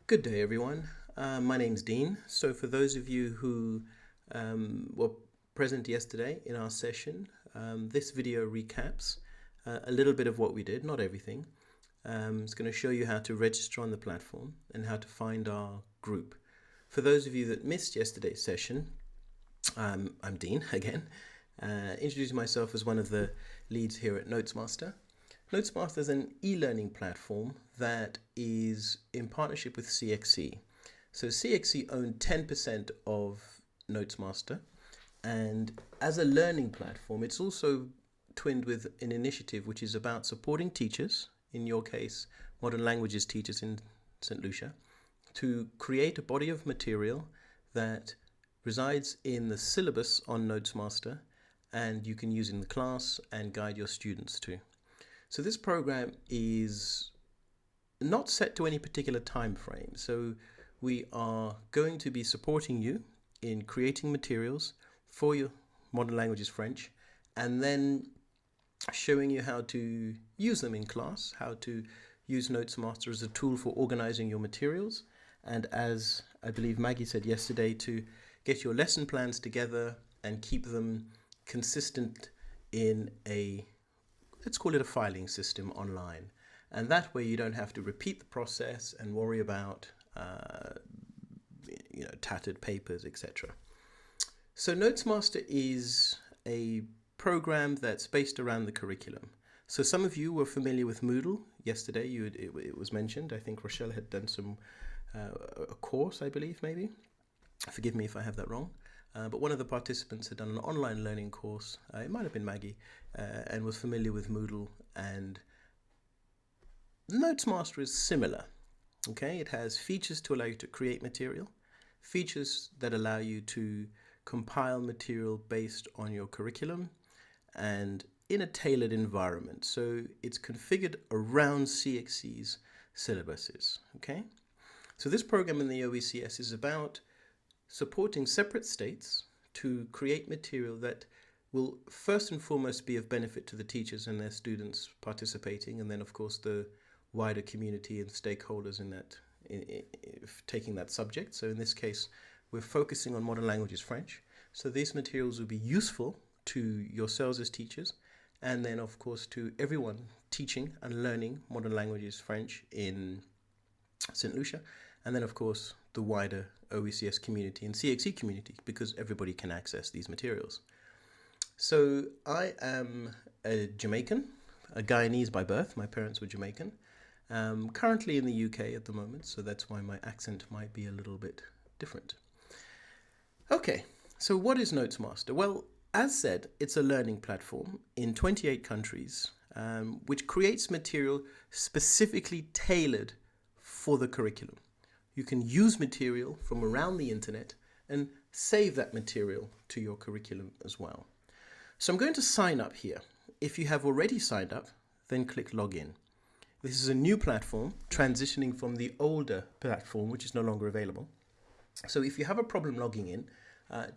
Good day, everyone. My name's Dean. So for those of you who were present yesterday in our session, this video recaps a little bit of what we did, not everything. It's going to show you how to register on the platform and how to find our group. For those of you that missed yesterday's session, I'm Dean again, introducing myself as one of the leads here at Notesmaster. Notesmaster is an e-learning platform that is in partnership with CXC. So CXC own 10% of Notesmaster, and as a learning platform, it's also twinned with an initiative which is about supporting teachers, in your case, modern languages teachers in St. Lucia, to create a body of material that resides in the syllabus on Notesmaster, and you can use in the class and guide your students to. So this program is not set to any particular time frame. So we are going to be supporting you in creating materials for your modern languages French, and then showing you how to use them in class, how to use Notesmaster as a tool for organizing your materials, and as I believe Maggie said yesterday, to get your lesson plans together and keep them consistent in a, let's call it a filing system online. And that way you don't have to repeat the process and worry about tattered papers, etc. So Notesmaster is a program that's based around the curriculum. So some of you were familiar with Moodle. Yesterday it was mentioned. I think Rochelle had done some a course, I believe, maybe. Forgive me if I have that wrong. But one of the participants had done an online learning course, it might have been Maggie, and was familiar with Moodle. And Notesmaster is similar. Okay, it has features to allow you to create material, features that allow you to compile material based on your curriculum and in a tailored environment. So it's configured around CXC's syllabuses. Okay, so this program in the OECS is about supporting separate states to create material that will first and foremost be of benefit to the teachers and their students participating, and then of course the wider community and stakeholders in that, taking that subject. So in this case, we're focusing on modern languages French. So these materials will be useful to yourselves as teachers, and then of course to everyone teaching and learning modern languages French in St. Lucia, and then of course the wider OECS community and CXC community, because everybody can access these materials. So I am a Jamaican, a Guyanese by birth. My parents were Jamaican. Currently in the UK at the moment, so that's why my accent might be a little bit different. Okay, so what is Notesmaster? Well, as said, it's a learning platform in 28 countries, which creates material specifically tailored for the curriculum. You can use material from around the internet and save that material to your curriculum as well. So I'm going to sign up here. If you have already signed up, then click login. This is a new platform transitioning from the older platform, which is no longer available. So if you have a problem logging in,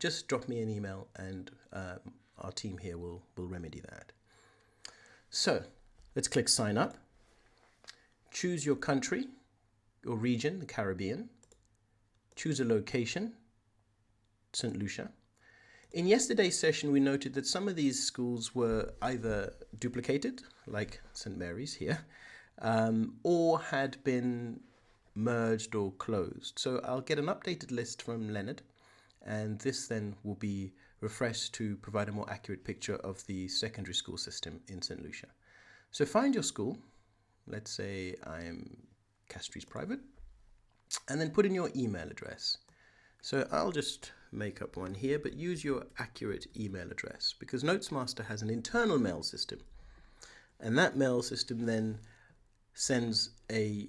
just drop me an email and our team here will remedy that. So let's click sign up. Choose your country or region, the Caribbean. Choose a location, St. Lucia. In yesterday's session, we noted that some of these schools were either duplicated, like St. Mary's here, or had been merged or closed. So I'll get an updated list from Leonard, and this then will be refreshed to provide a more accurate picture of the secondary school system in St. Lucia. So find your school. Let's say I'm Castries Private, and then put in your email address. So I'll just make up one here, but use your accurate email address, because Notesmaster has an internal mail system, and that mail system then sends a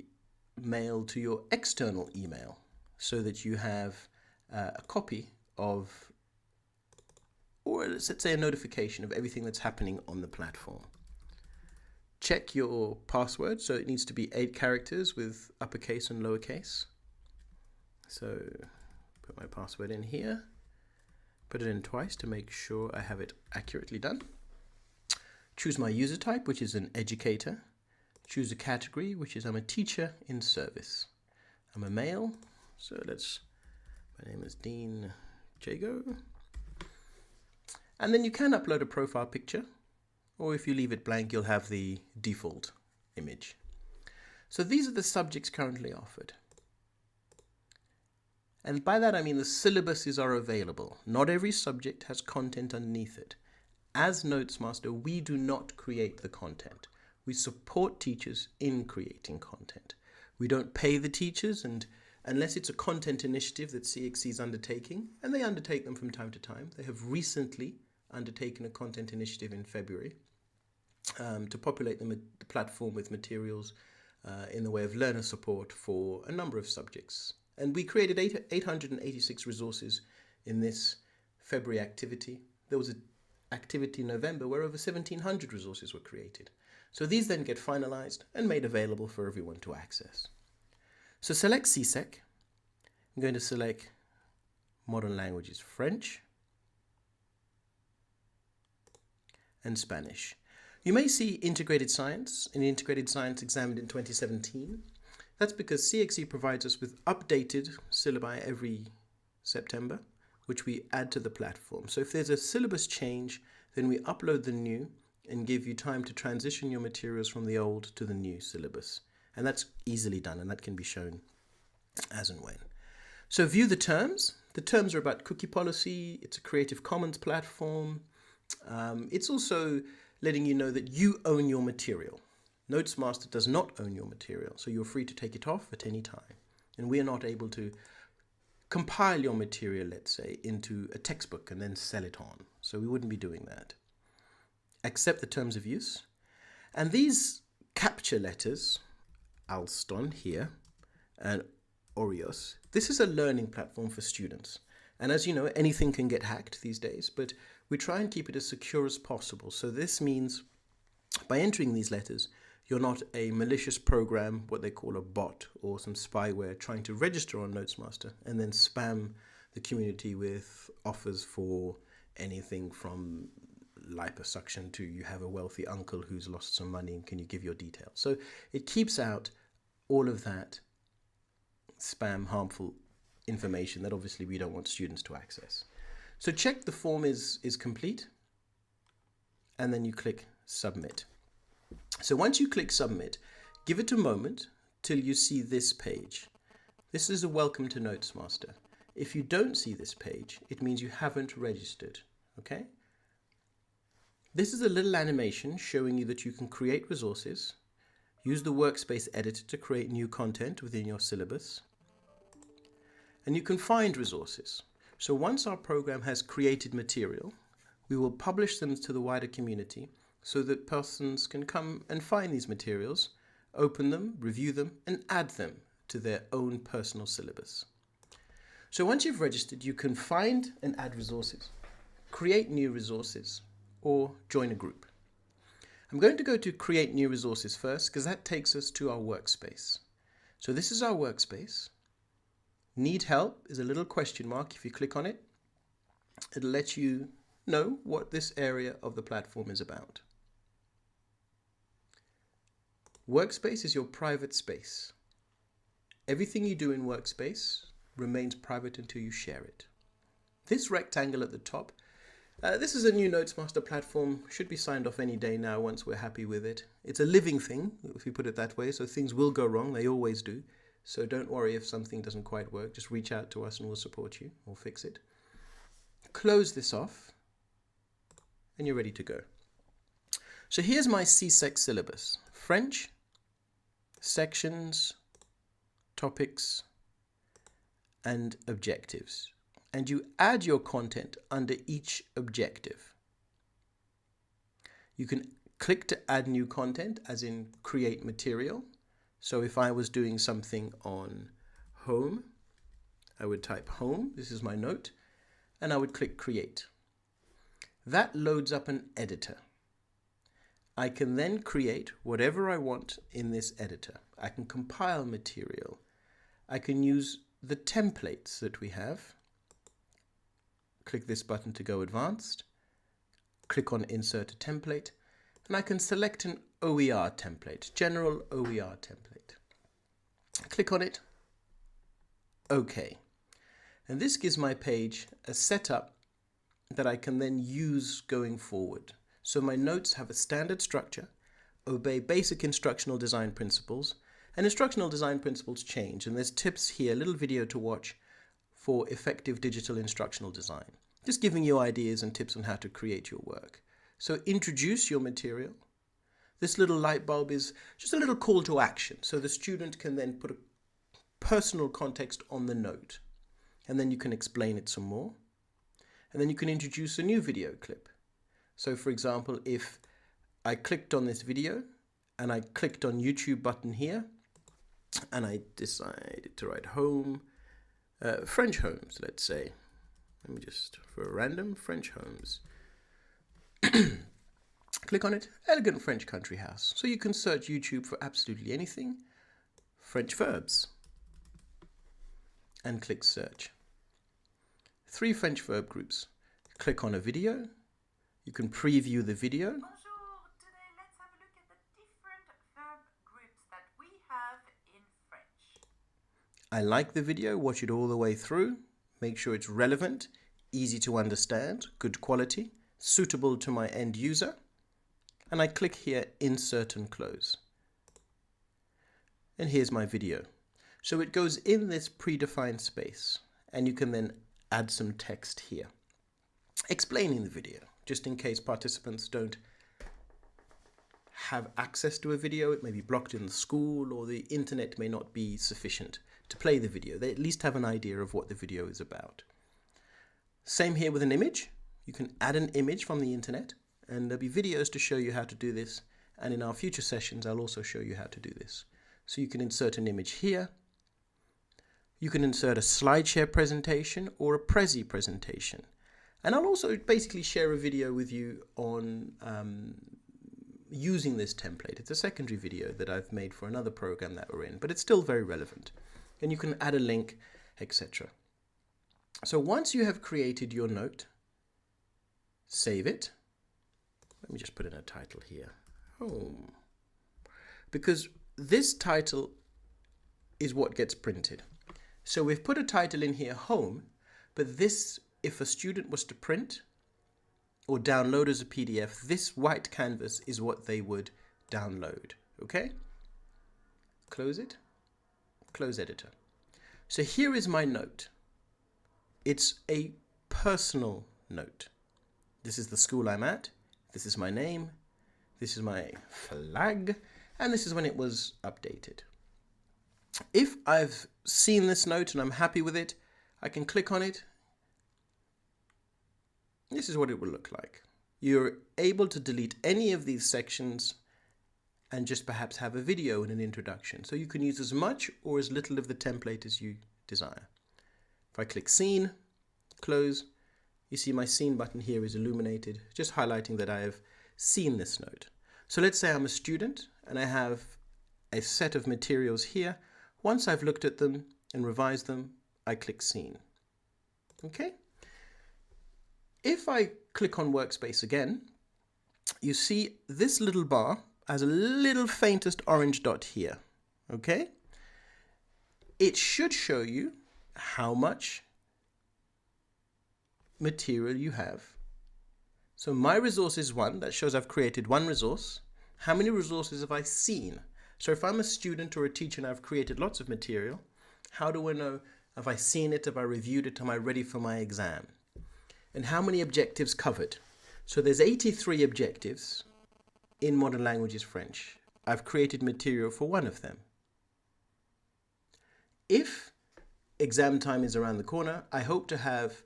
mail to your external email so that you have a copy of, or let's say a notification of everything that's happening on the platform. Check your password, so it needs to be 8 characters with uppercase and lowercase. So put my password in here, put it in twice to make sure I have it accurately done. Choose my user type, which is an educator. Choose a category, which is I'm a teacher in service. I'm a male, so my name is Dean Jago. And then you can upload a profile picture, or if you leave it blank, you'll have the default image. So these are the subjects currently offered. And by that I mean the syllabuses are available. Not every subject has content underneath it. As Notesmaster, we do not create the content. We support teachers in creating content. We don't pay the teachers, and unless it's a content initiative that CXC is undertaking, and they undertake them from time to time. They have recently undertaken a content initiative in February to populate the platform with materials in the way of learner support for a number of subjects. And we created 886 resources in this February activity. There was an activity in November where over 1,700 resources were created. So these then get finalized and made available for everyone to access. So select CSEC. I'm going to select Modern Languages French and Spanish. You may see Integrated Science and Integrated Science examined in 2017. That's because CXC provides us with updated syllabi every September, which we add to the platform. So if there's a syllabus change, then we upload the new and give you time to transition your materials from the old to the new syllabus. And that's easily done, and that can be shown as and when. So view the terms. The terms are about cookie policy. It's a Creative Commons platform. It's also letting you know that you own your material. Notesmaster does not own your material, so you're free to take it off at any time. And we are not able to compile your material, let's say, into a textbook and then sell it on. So we wouldn't be doing that. Accept the terms of use. And these capture letters, Alston here, and Oreos, this is a learning platform for students. And as you know, anything can get hacked these days, but we try and keep it as secure as possible. So this means by entering these letters, you're not a malicious program, what they call a bot, or some spyware trying to register on Notesmaster and then spam the community with offers for anything from liposuction to you have a wealthy uncle who's lost some money and can you give your details. So it keeps out all of that spam, harmful information that obviously we don't want students to access. So check the form is complete, and then you click submit. So once you click submit, give it a moment till you see this page. This is a welcome to Notesmaster. If you don't see this page, it means you haven't registered, okay? This is a little animation showing you that you can create resources, use the workspace editor to create new content within your syllabus, and you can find resources. So once our program has created material, we will publish them to the wider community so that persons can come and find these materials, open them, review them, and add them to their own personal syllabus. So once you've registered, you can find and add resources, create new resources, or join a group. I'm going to go to create new resources first because that takes us to our workspace. So this is our workspace. Need help is a little question mark. If you click on it, it'll let you know what this area of the platform is about. Workspace is your private space. Everything you do in Workspace remains private until you share it. This rectangle at the top, this is a new Notesmaster platform, should be signed off any day now once we're happy with it. It's a living thing, if you put it that way, so things will go wrong, they always do. So don't worry if something doesn't quite work, just reach out to us and we'll support you, or fix it. Close this off, and you're ready to go. So here's my CSEC syllabus. French, sections, topics, and objectives. And you add your content under each objective. You can click to add new content, as in create material. So if I was doing something on home, I would type home, this is my note, and I would click create. That loads up an editor. I can then create whatever I want in this editor. I can compile material. I can use the templates that we have. Click this button to go advanced. Click on insert a template, and I can select an OER template, general OER template. Click on it, OK. And this gives my page a setup that I can then use going forward. So my notes have a standard structure, obey basic instructional design principles, and instructional design principles change. And there's tips here, a little video to watch for effective digital instructional design. Just giving you ideas and tips on how to create your work. So introduce your material. This little light bulb is just a little call to action. So the student can then put a personal context on the note. And then you can explain it some more. And then you can introduce a new video clip. So for example, if I clicked on this video and I clicked on YouTube button here and I decided to write home, French homes, let's say. Let me just, for a random, French homes. Click on it, elegant French country house. So you can search YouTube for absolutely anything, French verbs, and click search. 3 French verb groups. Click on a video. You can preview the video. Bonjour. Today let's have a look at the different verb groups that we have in French. I like the video. Watch it all the way through. Make sure it's relevant, easy to understand, good quality, suitable to my end user. And I click here, insert and close. And here's my video. So it goes in this predefined space, and you can then add some text here explaining the video, just in case participants don't have access to a video. It may be blocked in the school, or the internet may not be sufficient to play the video. They at least have an idea of what the video is about. Same here with an image. You can add an image from the internet, and there'll be videos to show you how to do this. And in our future sessions, I'll also show you how to do this. So you can insert an image here. You can insert a SlideShare presentation or a Prezi presentation. And I'll also basically share a video with you on using this template. It's a secondary video that I've made for another program that we're in, but it's still very relevant. And you can add a link, etc. So once you have created your note, save it. Let me just put in a title here, home. Because this title is what gets printed. So we've put a title in here, home, but this, if a student was to print or download as a PDF, this white canvas is what they would download, okay? Close it, close editor. So here is my note. It's a personal note. This is the school I'm at. This is my name. This is my flag. And this is when it was updated. If I've seen this note and I'm happy with it, I can click on it. This is what it will look like. You're able to delete any of these sections and just perhaps have a video and an introduction. So you can use as much or as little of the template as you desire. If I click Scene, close, you see my Scene button here is illuminated, just highlighting that I have seen this note. So let's say I'm a student and I have a set of materials here. Once I've looked at them and revised them, I click Scene. Okay? If I click on Workspace again, you see this little bar has a little faintest orange dot here. Okay? It should show you how much material you have. So my resource is 1. That shows I've created 1 resource. How many resources have I seen? So if I'm a student or a teacher and I've created lots of material, how do I know, have I seen it, have I reviewed it, am I ready for my exam? And how many objectives covered? So there's 83 objectives in Modern Languages French. I've created material for 1 of them. If exam time is around the corner, I hope to have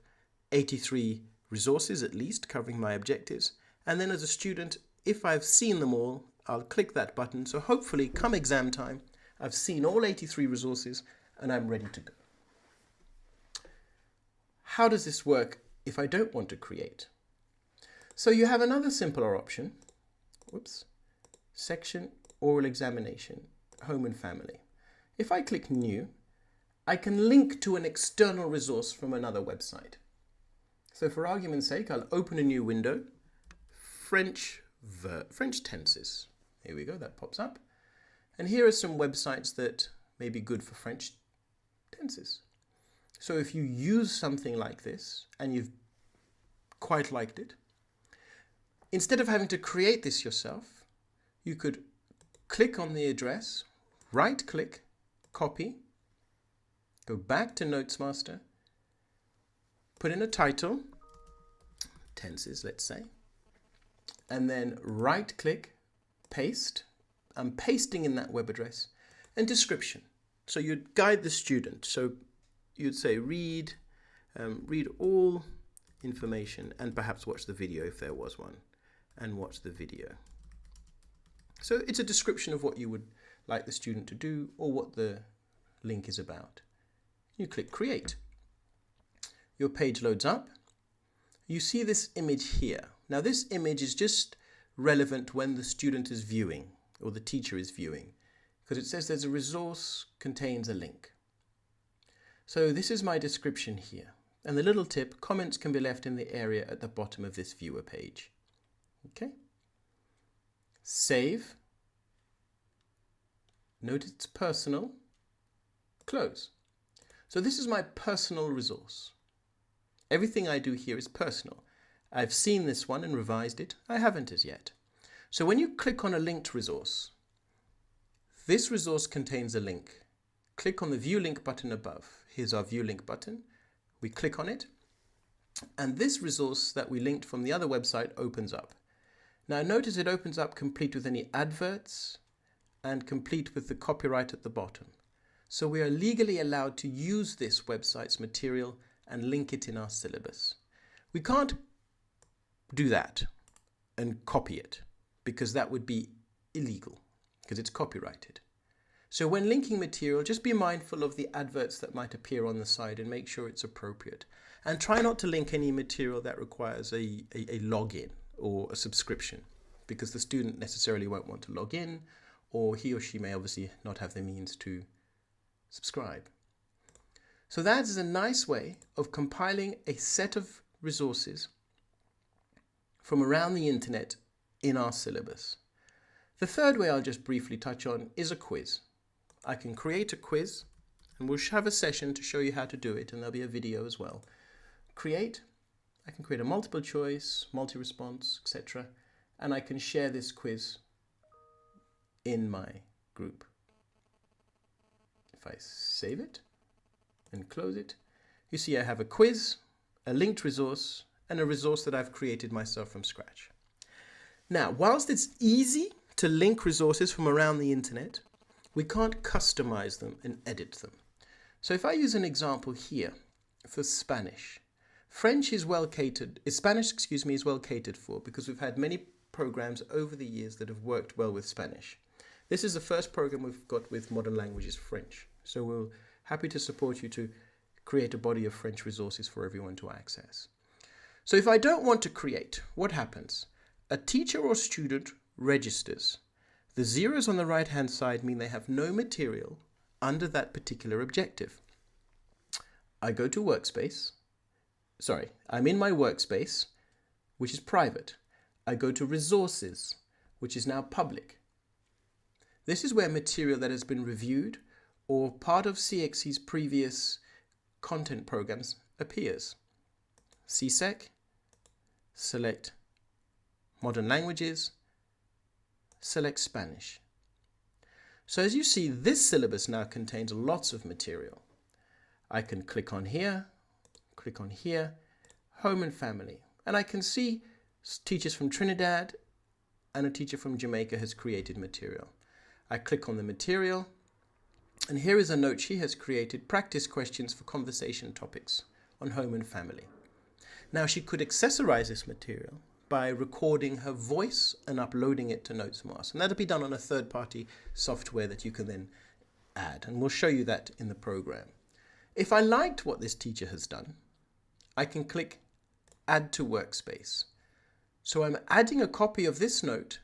83 resources at least covering my objectives. And then as a student, if I've seen them all, I'll click that button. So hopefully come exam time, I've seen all 83 resources and I'm ready to go. How does this work if I don't want to create? So you have another simpler option. Whoops. Section, oral examination, home and family. If I click new, I can link to an external resource from another website. So for argument's sake, I'll open a new window, French tenses. Here we go, that pops up. And here are some websites that may be good for French tenses. So if you use something like this and you've quite liked it, instead of having to create this yourself, you could click on the address, right click, copy, go back to Notesmaster, put in a title, tenses let's say, and then right click, paste. I'm pasting in that web address, and description. So you'd guide the student. So you'd say read all information and perhaps watch the video if there was one, and watch the video. So it's a description of what you would like the student to do or what the link is about. You click create. Your page loads up. You see this image here. Now this image is just relevant when the student is viewing or the teacher is viewing, because it says there's a resource contains a link. So this is my description here. And the little tip, comments can be left in the area at the bottom of this viewer page. Okay. Save. Note it's personal. Close. So this is my personal resource. Everything I do here is personal. I've seen this one and revised it. I haven't as yet. So when you click on a linked resource, this resource contains a link. Click on the View Link button above. Here's our View Link button. We click on it, and this resource that we linked from the other website opens up. Now notice it opens up complete with any adverts and complete with the copyright at the bottom. So we are legally allowed to use this website's material and link it in our syllabus. We can't do that and copy it, because that would be illegal, because it's copyrighted. So when linking material, just be mindful of the adverts that might appear on the side and make sure it's appropriate. And try not to link any material that requires a login or a subscription, because the student necessarily won't want to log in, or he or she may obviously not have the means to subscribe. So that is a nice way of compiling a set of resources from around the internet in our syllabus. The third way I'll just briefly touch on is a quiz. I can create a quiz, and we'll have a session to show you how to do it, and there'll be a video as well. I can create a multiple choice, multi-response, etc. And I can share this quiz in my group. If I save it and close it, you see I have a quiz, a linked resource, and a resource that I've created myself from scratch. Now, whilst it's easy to link resources from around the internet, we can't customize them and edit them. So if I use an example here for Spanish, Spanish is well catered for, because we've had many programs over the years that have worked well with Spanish. This is the first program we've got with Modern Languages French. So we're happy to support you to create a body of French resources for everyone to access. So if I don't want to create, what happens? A teacher or student registers. The zeros on the right-hand side mean they have no material under that particular objective. I go to Workspace. I'm in my Workspace, which is private. I go to Resources, which is now public. This is where material that has been reviewed or part of CXC's previous content programs appears. CSEC, select Modern Languages, select Spanish. So as you see, this syllabus now contains lots of material. I can click on here, Home and Family, and I can see teachers from Trinidad and a teacher from Jamaica has created material. I click on the material, and here is a note she has created, practice questions for conversation topics on home and family. Now she could accessorize this material by recording her voice and uploading it to Notesmaster. And that'll be done on a third-party software that you can then add. And we'll show you that in the program. If I liked what this teacher has done, I can click Add to Workspace. So I'm adding a copy of this note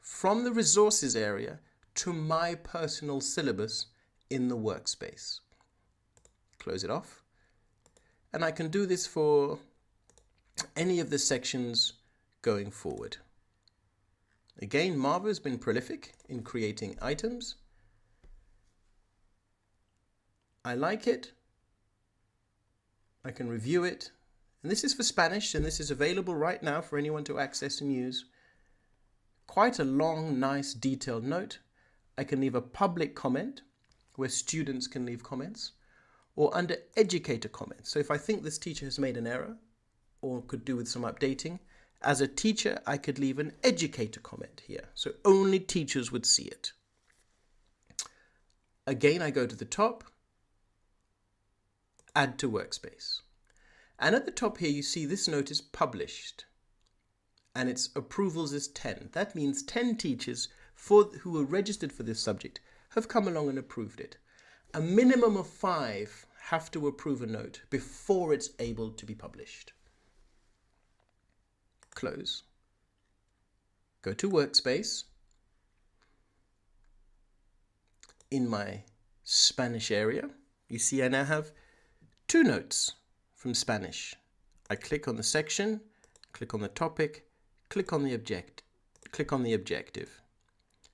from the resources area to my personal syllabus in the workspace. Close it off. And I can do this for any of the sections going forward. Again, Marva has been prolific in creating items. I like it. I can review it. And this is for Spanish, and this is available right now for anyone to access and use. Quite a long, nice, detailed note. I can leave a public comment where students can leave comments, or under educator comments. So if I think this teacher has made an error or could do with some updating, as a teacher, I could leave an educator comment here. So only teachers would see it. Again, I go to the top, add to workspace. And at the top here, you see this note is published and its approvals is 10. That means 10 teachers who were registered for this subject have come along and approved it. A minimum of 5 have to approve a note before it's able to be published. Close. Go to workspace. In my Spanish area, you see I now have 2 notes from Spanish. I click on the section, click on the topic, click on the objective.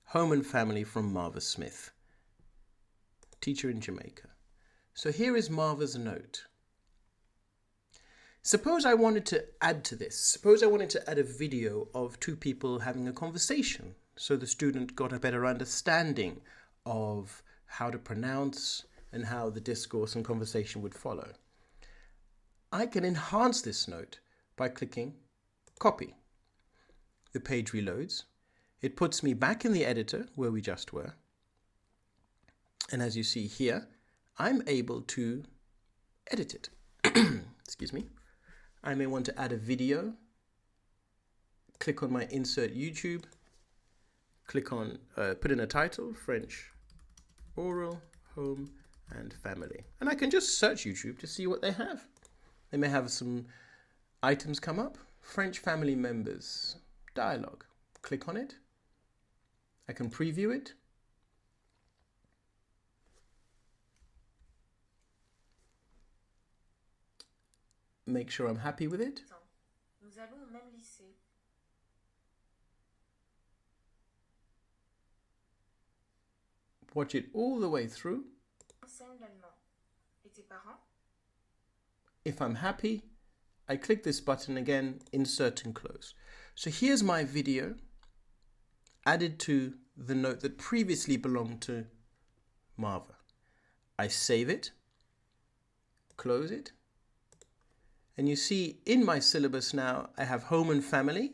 Home and family from Marva Smith, teacher in Jamaica. So here is Marva's note. Suppose I wanted to add to this. Suppose I wanted to add a video of 2 people having a conversation so the student got a better understanding of how to pronounce and how the discourse and conversation would follow. I can enhance this note by clicking copy. The page reloads. It puts me back in the editor where we just were. And as you see here, I'm able to edit it. Excuse me. I may want to add a video. Click on my insert YouTube. Click on, put in a title, French, oral, home, and family. And I can just search YouTube to see what they have. They may have some items come up. French family members, dialogue. Click on it. I can preview it. Make sure I'm happy with it. Nous allons au même lycée. Watch it all the way through. Enseigne l'allemand. Et tes parents? If I'm happy, I click this button again, insert and close. So here's my video added to the note that previously belonged to Marva. I save it, close it, and you see in my syllabus now I have home and family,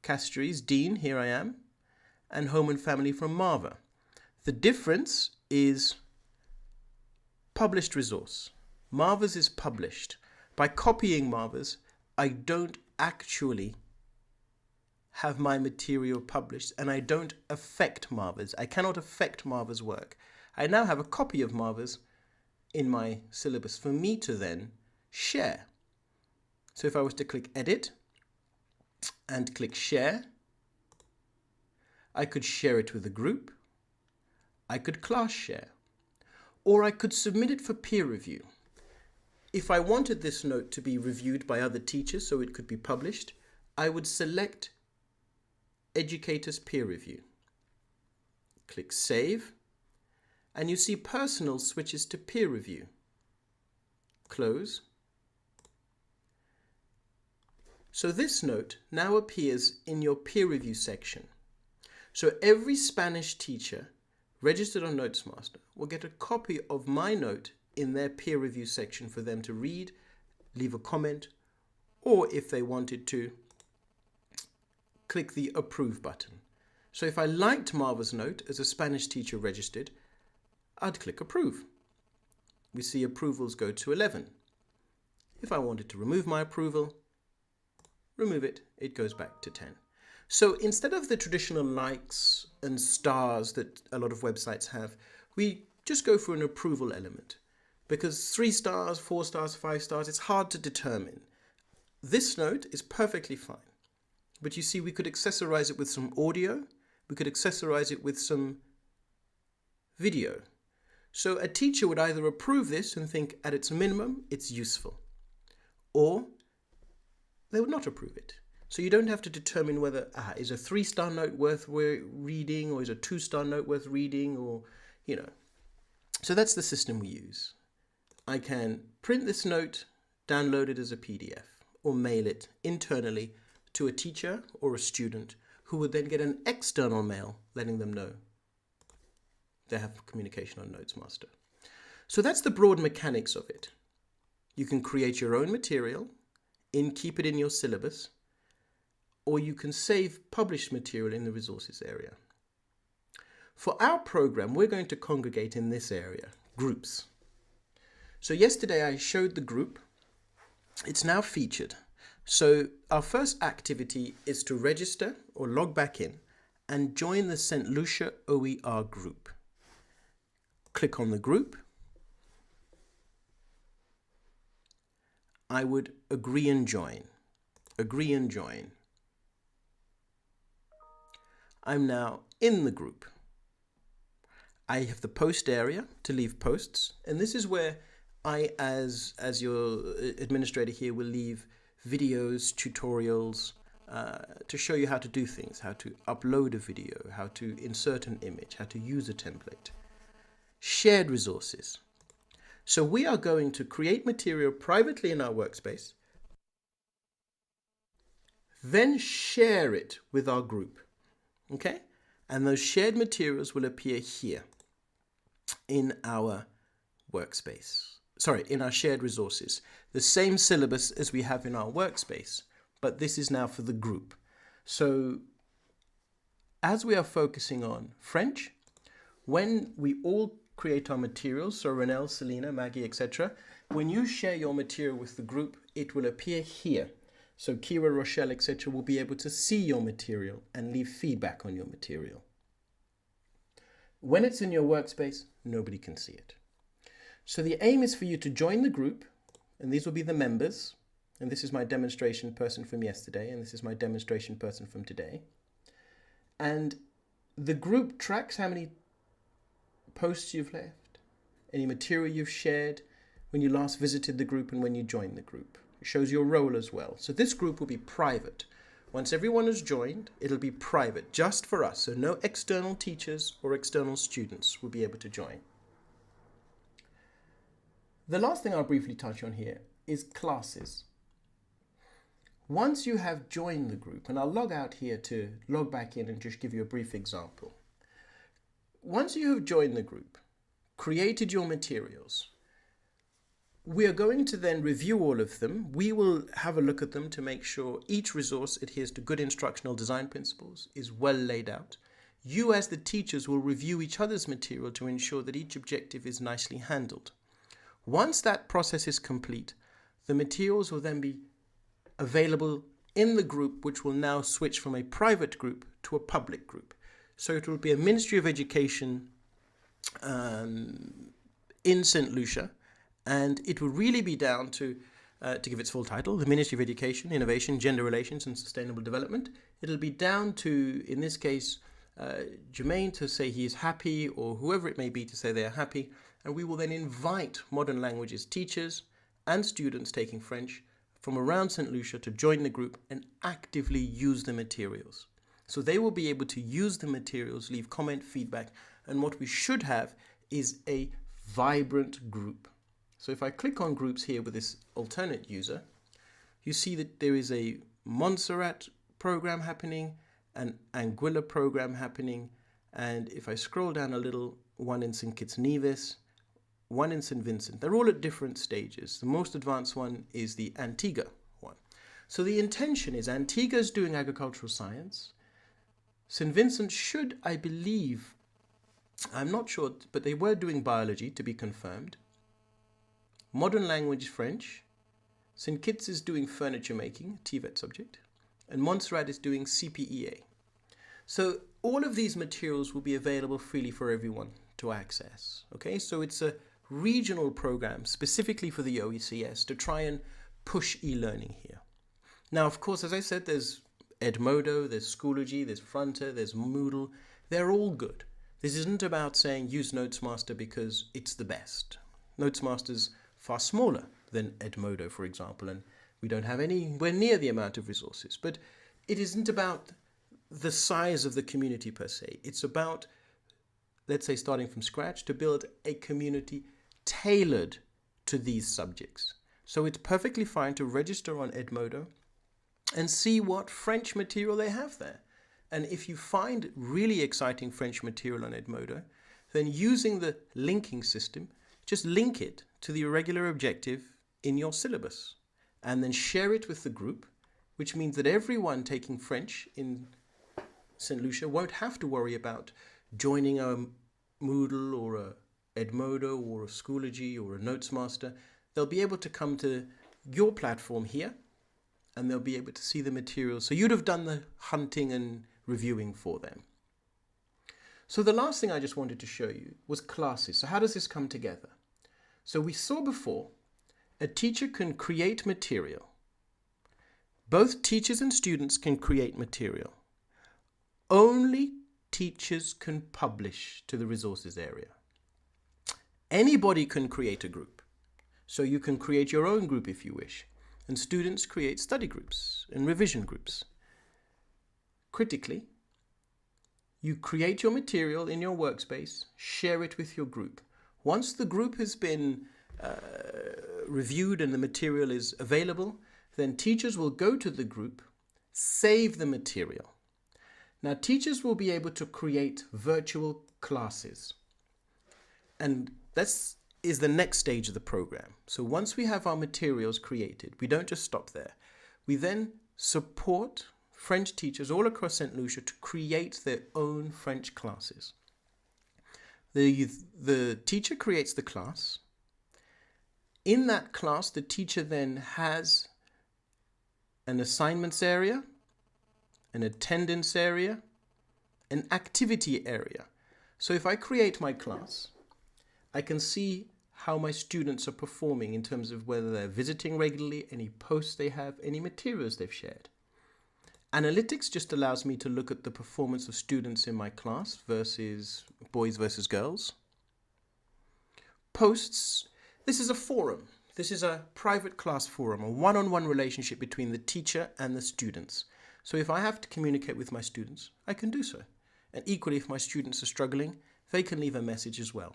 Castries, Dean, here I am, and home and family from Marva. The difference is published resource. Marva's is published. By copying Marva's, I don't actually have my material published, and I don't affect Marva's. I cannot affect Marva's work. I now have a copy of Marva's in my syllabus for me to then share. So if I was to click edit and click share, I could share it with a group. I could class share, or I could submit it for peer review. If I wanted this note to be reviewed by other teachers so it could be published, I would select Educators Peer Review. Click Save, and you see Personal switches to Peer Review. Close. So this note now appears in your peer review section. So every Spanish teacher registered on Notesmaster will get a copy of my note in their peer review section for them to read, leave a comment, or if they wanted to, click the approve button. So if I liked Marva's note as a Spanish teacher registered, I'd click approve. We see approvals go to 11. If I wanted to remove my approval, remove it, it goes back to 10. So instead of the traditional likes and stars that a lot of websites have, we just go for an approval element. Because 3 stars, 4 stars, 5 stars, it's hard to determine. This note is perfectly fine. But you see, we could accessorize it with some audio. We could accessorize it with some video. So a teacher would either approve this and think at its minimum, it's useful. Or they would not approve it. So you don't have to determine whether, is a 3-star note worth reading, or is a 2-star note worth reading, or, you know. So that's the system we use. I can print this note download it as a PDF, or mail it internally to a teacher or a student who would then get an external mail letting them know they have communication on Notesmaster. So that's the broad mechanics of it. You can create your own material, keep it in your syllabus, or you can save published material in the resources area. For our program, we're going to congregate in this area, groups. So yesterday I showed the group. It's now featured. So our first activity is to register or log back in and join the St. Lucia OER group. Click on the group. I would agree and join. Agree and join. I'm now in the group. I have the post area to leave posts, and this is where I, as your administrator here, will leave videos, tutorials, to show you how to do things, how to upload a video, how to insert an image, how to use a template. Shared resources. So we are going to create material privately in our workspace, then share it with our group. Okay? And those shared materials will appear here in our workspace. Sorry, in our shared resources. The same syllabus as we have in our workspace, but this is now for the group. So as we are focusing on French, when we all create our materials, so Renelle, Selena, Maggie, etc., when you share your material with the group, it will appear here. So Kira, Rochelle, etc. will be able to see your material and leave feedback on your material. When it's in your workspace, nobody can see it. So the aim is for you to join the group, and these will be the members. And this is my demonstration person from yesterday, and this is my demonstration person from today. And the group tracks how many posts you've left, any material you've shared, when you last visited the group and when you joined the group. It shows your role as well. So this group will be private. Once everyone has joined, it'll be private, just for us. So no external teachers or external students will be able to join. The last thing I'll briefly touch on here is classes. Once you have joined the group, and I'll log out here to log back in and just give you a brief example. Once you have joined the group, created your materials, we are going to then review all of them. We will have a look at them to make sure each resource adheres to good instructional design principles, is well laid out. You as the teachers will review each other's material to ensure that each objective is nicely handled. Once that process is complete, the materials will then be available in the group, which will now switch from a private group to a public group. So it will be a Ministry of Education in St. Lucia, and it will really be down to give its full title, the Ministry of Education, Innovation, Gender Relations and Sustainable Development. It'll be down to, in this case, Jermaine to say he is happy, or whoever it may be to say they are happy, and we will then invite modern languages teachers and students taking French from around St. Lucia to join the group and actively use the materials. So they will be able to use the materials, leave comment, feedback, and what we should have is a vibrant group. So if I click on groups here with this alternate user, you see that there is a Montserrat program happening, an Anguilla program happening, and if I scroll down a little, one in St. Kitts Nevis, one in St. Vincent. They're all at different stages. The most advanced one is the Antigua one. So the intention is Antigua is doing agricultural science. St. Vincent should, I believe, I'm not sure, but they were doing biology, to be confirmed. Modern language French. St. Kitts is doing furniture making, TVET subject. And Montserrat is doing CPEA. So all of these materials will be available freely for everyone to access. Okay, so it's a regional program specifically for the OECS to try and push e-learning here. Now, of course, as I said, there's Edmodo, there's Schoology, there's Fronter, there's Moodle. They're all good. This isn't about saying use Notesmaster because it's the best. Notesmaster's far smaller than Edmodo, for example, and we don't have anywhere near the amount of resources. But it isn't about the size of the community per se. It's about, let's say, starting from scratch to build a community tailored to these subjects. So it's perfectly fine to register on Edmodo and see what French material they have there. And if you find really exciting French material on Edmodo, then using the linking system, just link it to the irregular objective in your syllabus and then share it with the group, which means that everyone taking French in St. Lucia won't have to worry about joining a Moodle or a Edmodo or a Schoology or a Notesmaster. They'll be able to come to your platform here and they'll be able to see the material. So you'd have done the hunting and reviewing for them. So the last thing I just wanted to show you was classes. So how does this come together? So we saw before, a teacher can create material. Both teachers and students can create material. Only teachers can publish to the resources area. Anybody can create a group. So you can create your own group if you wish. And students create study groups and revision groups. Critically, you create your material in your workspace, share it with your group. Once the group has been reviewed and the material is available, then teachers will go to the group, save the material. Now, teachers will be able to create virtual classes. And this is the next stage of the program. So once we have our materials created, we don't just stop there. We then support French teachers all across St. Lucia to create their own French classes. The teacher creates the class. In that class, the teacher then has an assignments area, an attendance area, an activity area. So if I create my class, I can see how my students are performing in terms of whether they're visiting regularly, any posts they have, any materials they've shared. Analytics just allows me to look at the performance of students in my class versus boys versus girls. Posts, this is a forum. This is a private class forum, a one-on-one relationship between the teacher and the students. So if I have to communicate with my students, I can do so. And equally, if my students are struggling, they can leave a message as well.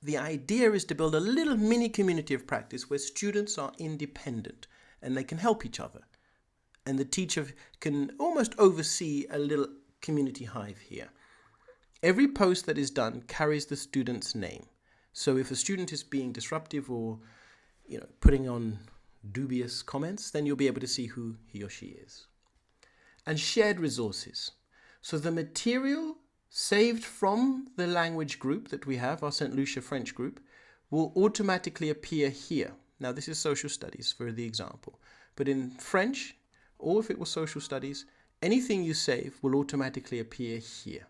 The idea is to build a little mini community of practice where students are independent and they can help each other. And the teacher can almost oversee a little community hive here. Every post that is done carries the student's name. So if a student is being disruptive or putting on dubious comments, then you'll be able to see who he or she is. And shared resources. So the material saved from the language group that we have, our St. Lucia French group, will automatically appear here. Now this is social studies for the example. But in French, or if it was social studies, anything you save will automatically appear here.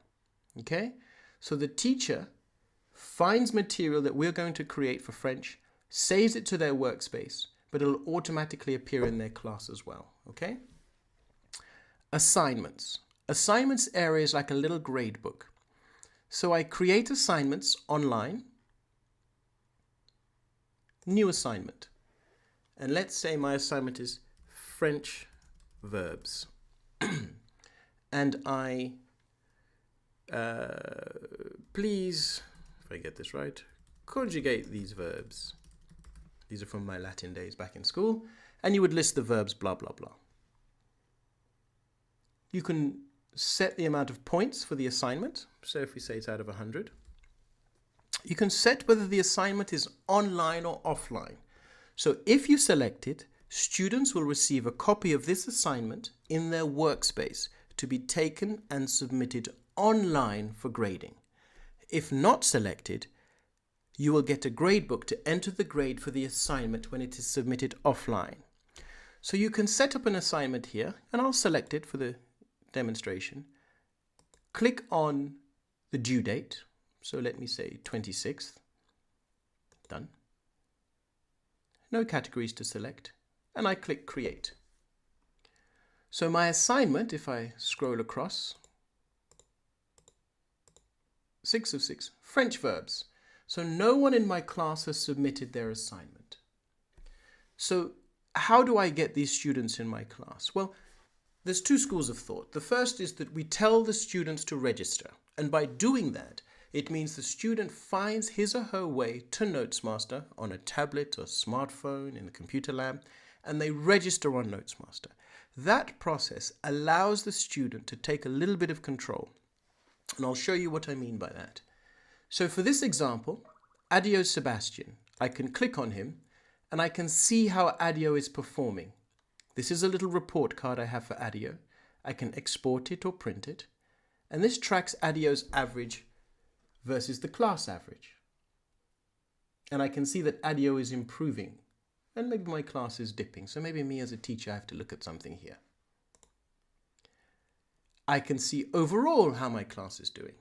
Okay? So the teacher finds material that we're going to create for French, saves it to their workspace, but it'll automatically appear in their class as well. Okay? Assignments. Assignments area is like a little grade book. So I create assignments online. New assignment. And let's say my assignment is French verbs. And I, please, if I get this right, conjugate these verbs. These are from my Latin days back in school. And you would list the verbs, blah, blah, blah. You can set the amount of points for the assignment. So if we say it's out of 100. You can set whether the assignment is online or offline. So if you select it, students will receive a copy of this assignment in their workspace to be taken and submitted online for grading. If not selected, you will get a gradebook to enter the grade for the assignment when it is submitted offline. So you can set up an assignment here, and I'll select it for the demonstration. Click on the due date. So let me say 26th. Done. No categories to select. And I click create. So my assignment, if I scroll across, 6 of 6, French verbs. So no one in my class has submitted their assignment. So how do I get these students in my class? Well, there's two schools of thought. The first is that we tell the students to register. And by doing that, It means the student finds his or her way to Notesmaster on a tablet or smartphone in the computer lab, and they register on Notesmaster. That process allows the student to take a little bit of control, and I'll show you what I mean by that. So for this example, Adios Sebastian, I can click on him and I can see how Adio is performing. This is a little report card I have for Adio. I can export it or print it, and this tracks Adio's average versus the class average. And I can see that Adio is improving, and maybe my class is dipping, so maybe me as a teacher I have to look at something here. I can see overall how my class is doing.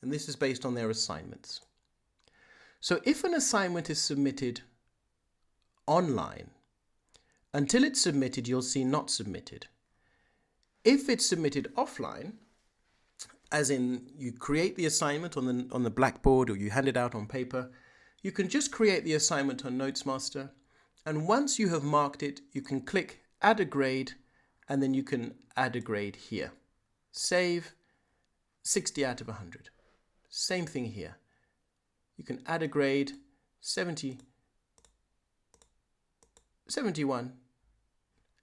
And this is based on their assignments. So if an assignment is submitted online, until it's submitted, you'll see not submitted. If it's submitted offline, as in you create the assignment on the blackboard or you hand it out on paper, you can just create the assignment on Notesmaster, and once you have marked it, you can click Add a Grade, and then you can add a grade here. Save, 60 out of 100. Same thing here. You can add a grade, 70, 71.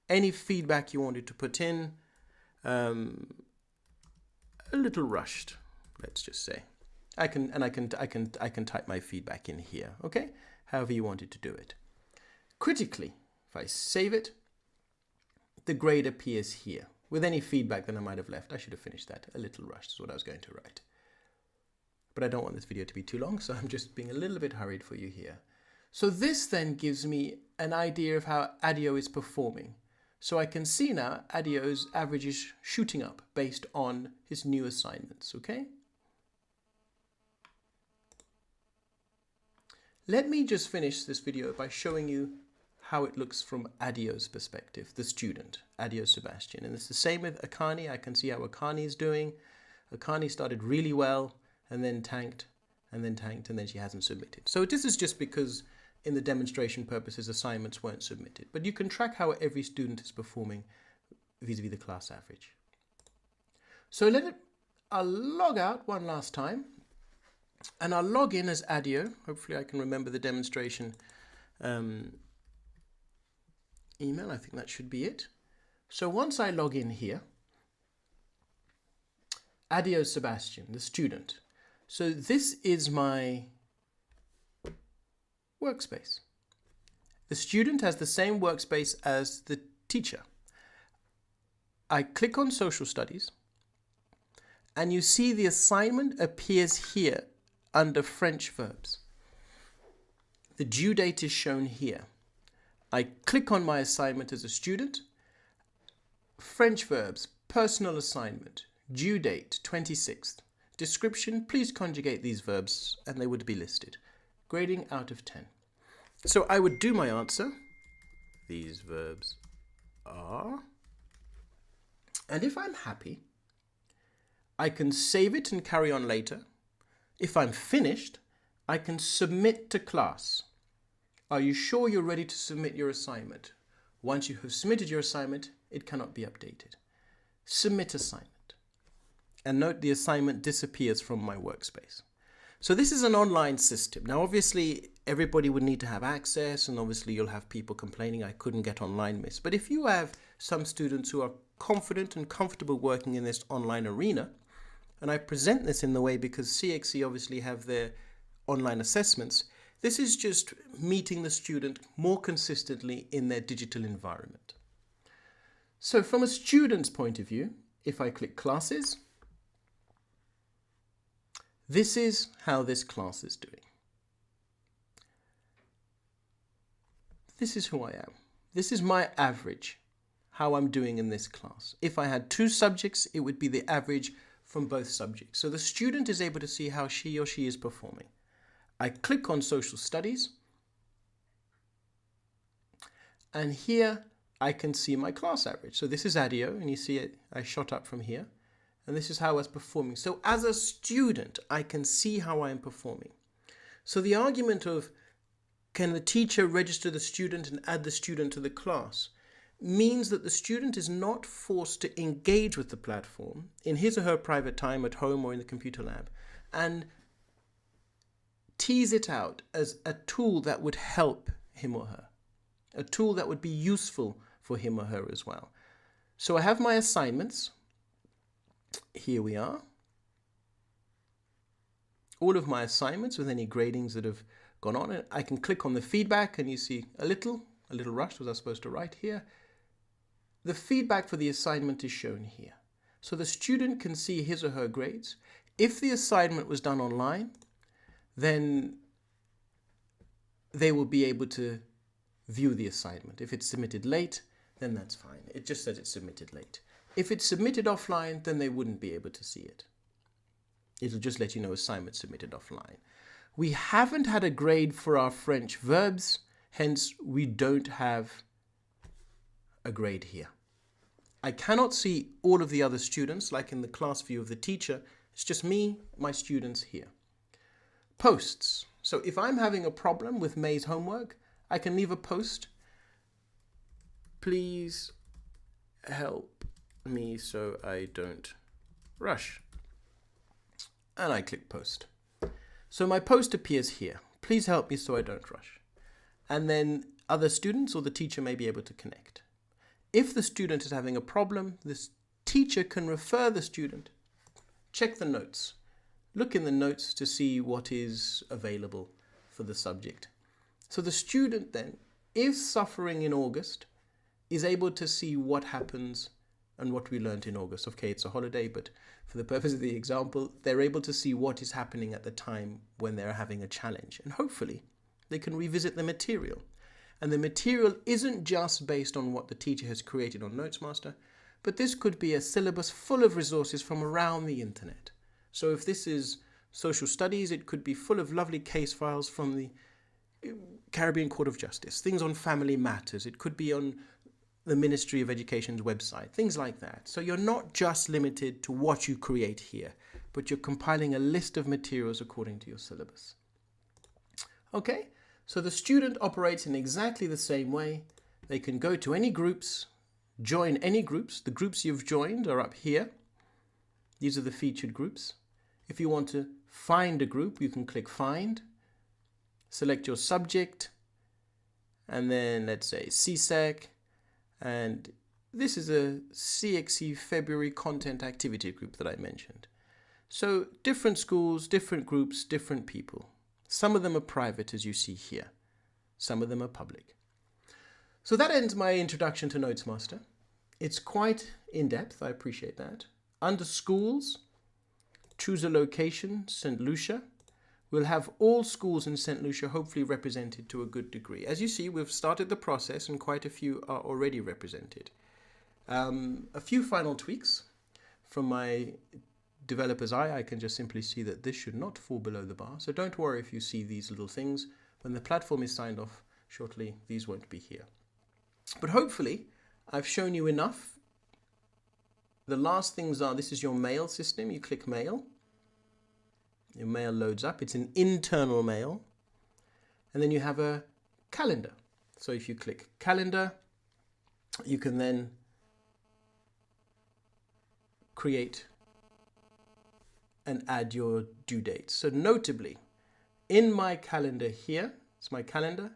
Any feedback you wanted to put in, a little rushed, let's just say. I can type my feedback in here, okay? However you wanted to do it. Critically, if I save it, the grade appears here. With any feedback that I might have left, I should have finished that. A little rushed is what I was going to write. But I don't want this video to be too long, so I'm just being a little bit hurried for you here. So this then gives me an idea of how Adio is performing. So I can see now Adio's average is shooting up based on his new assignments, okay? Let me just finish this video by showing you how it looks from Adio's perspective, the student, Adio Sebastian. And it's the same with Akani. I can see how Akani is doing. Akani started really well and then tanked, and then she hasn't submitted. So this is just because in the demonstration purposes, assignments weren't submitted. But you can track how every student is performing vis-a-vis the class average. So I'll log out one last time, and I'll log in as Adio. Hopefully I can remember the demonstration email. I think that should be it. So once I log in here, Adio Sebastian, the student. So this is my workspace. The student has the same workspace as the teacher. I click on Social Studies, and you see the assignment appears here under French verbs. The due date is shown here. I click on my assignment as a student, French verbs, personal assignment, due date 26th. Description, please conjugate these verbs and they would be listed. Grading out of 10. So I would do my answer. These verbs are. And if I'm happy, I can save it and carry on later. If I'm finished, I can submit to class. Are you sure you're ready to submit your assignment? Once you have submitted your assignment, it cannot be updated. Submit assignment. And note the assignment disappears from my workspace. So this is an online system. Now, obviously, everybody would need to have access, and obviously you'll have people complaining, I couldn't get online, miss. But if you have some students who are confident and comfortable working in this online arena, and I present this in the way because CXC obviously have their online assessments, this is just meeting the student more consistently in their digital environment. So from a student's point of view, if I click Classes, this is how this class is doing. This is who I am. This is my average, how I'm doing in this class. If I had 2 subjects, it would be the average from both subjects. So the student is able to see how she or she is performing. I click on Social Studies, and here I can see my class average. So this is Adio, and you see it, I shot up from here. And this is how I was performing. So as a student, I can see how I am performing. So the argument of can the teacher register the student and add the student to the class? means that the student is not forced to engage with the platform in his or her private time at home or in the computer lab and tease it out as a tool that would help him or her, a tool that would be useful for him or her as well. So I have my assignments. Here we are. All of my assignments with any gradings that have gone on. And I can click on the feedback and you see a little rush. Was I supposed to write here? The feedback for the assignment is shown here. So the student can see his or her grades. If the assignment was done online, then they will be able to view the assignment. If it's submitted late, then that's fine. It just says it's submitted late. If it's submitted offline, then they wouldn't be able to see it. It'll just let you know assignment submitted offline. We haven't had a grade for our French verbs, hence we don't have a grade here. I cannot see all of the other students like in the class view of the teacher. It's just me, my students here. Posts. So if I'm having a problem with May's homework, I can leave a post. Please help me so I don't rush. And I click post. So my post appears here. Please help me so I don't rush. And then other students or the teacher may be able to connect. If the student is having a problem, this teacher can refer the student, check the notes, look in the notes to see what is available for the subject. So the student then, if suffering in August, is able to see what happens and what we learned in August. Okay, it's a holiday, but for the purpose of the example, they're able to see what is happening at the time when they're having a challenge. And hopefully they can revisit the material. And the material isn't just based on what the teacher has created on Notesmaster, but this could be a syllabus full of resources from around the internet. So if this is social studies, it could be full of lovely case files from the Caribbean Court of Justice, things on family matters. It could be on the Ministry of Education's website, things like that. So you're not just limited to what you create here, but you're compiling a list of materials according to your syllabus. Okay, so the student operates in exactly the same way. They can go to any groups, join any groups. The groups you've joined are up here. These are the featured groups. If you want to find a group, you can click Find, select your subject, and then let's say CSEC, and this is a CXC February content activity group that I mentioned. So different schools, different groups, different people. Some of them are private, as you see here. Some of them are public. So that ends my introduction to Notesmaster. It's quite in-depth, I appreciate that. Under schools, choose a location, St. Lucia. We'll have all schools in St. Lucia hopefully represented to a good degree. As you see, we've started the process and quite a few are already represented. A few final tweaks from my developer's eye. I can just simply see that this should not fall below the bar. So don't worry if you see these little things. When the platform is signed off shortly, these won't be here. But hopefully, I've shown you enough. The last things are, this is your mail system. You click mail. Your mail loads up. It's an internal mail. And then you have a calendar. So if you click calendar, you can then create and add your due dates. So notably, in my calendar here, it's my calendar.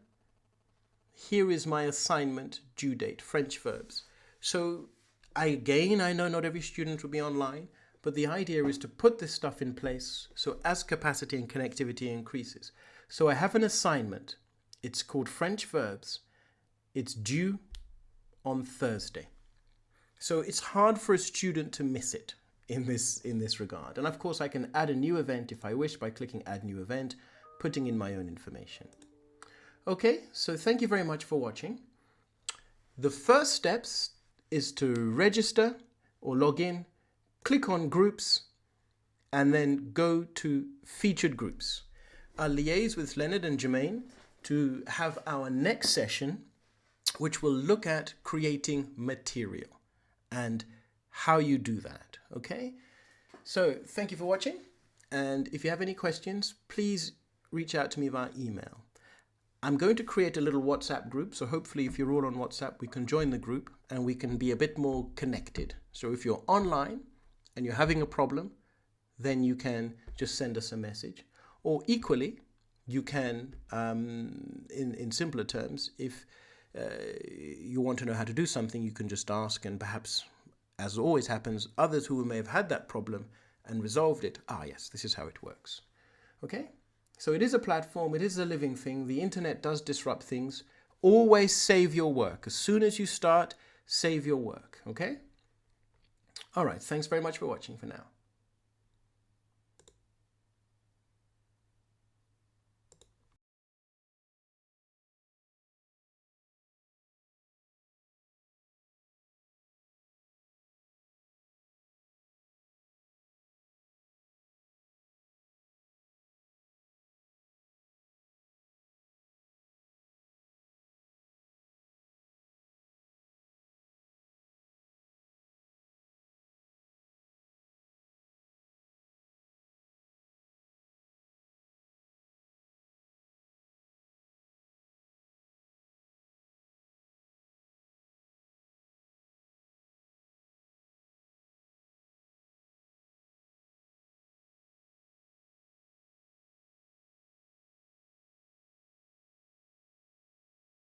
Here is my assignment due date, French verbs. So I know not every student will be online, but the idea is to put this stuff in place so as capacity and connectivity increases. So I have an assignment. It's called French verbs. It's due on Thursday. So it's hard for a student to miss it in this regard. And of course, I can add a new event if I wish by clicking Add New Event, putting in my own information. Okay, so thank you very much for watching. The first steps is to register or log in, click on Groups, and then go to Featured Groups. I'll liaise with Leonard and Jermaine to have our next session, which will look at creating material and how you do that, okay? So thank you for watching, and if you have any questions, please reach out to me via email. I'm going to create a little WhatsApp group. So hopefully if you're all on WhatsApp, we can join the group and we can be a bit more connected. So if you're online and you're having a problem, then you can just send us a message. Or equally, you can, in simpler terms, if you want to know how to do something, you can just ask, and perhaps, as always happens, others who may have had that problem and resolved it, yes, this is how it works. Okay? So it is a platform, it is a living thing. The internet does disrupt things. Always save your work. As soon as you start, save your work. Okay? All right, thanks very much for watching for now.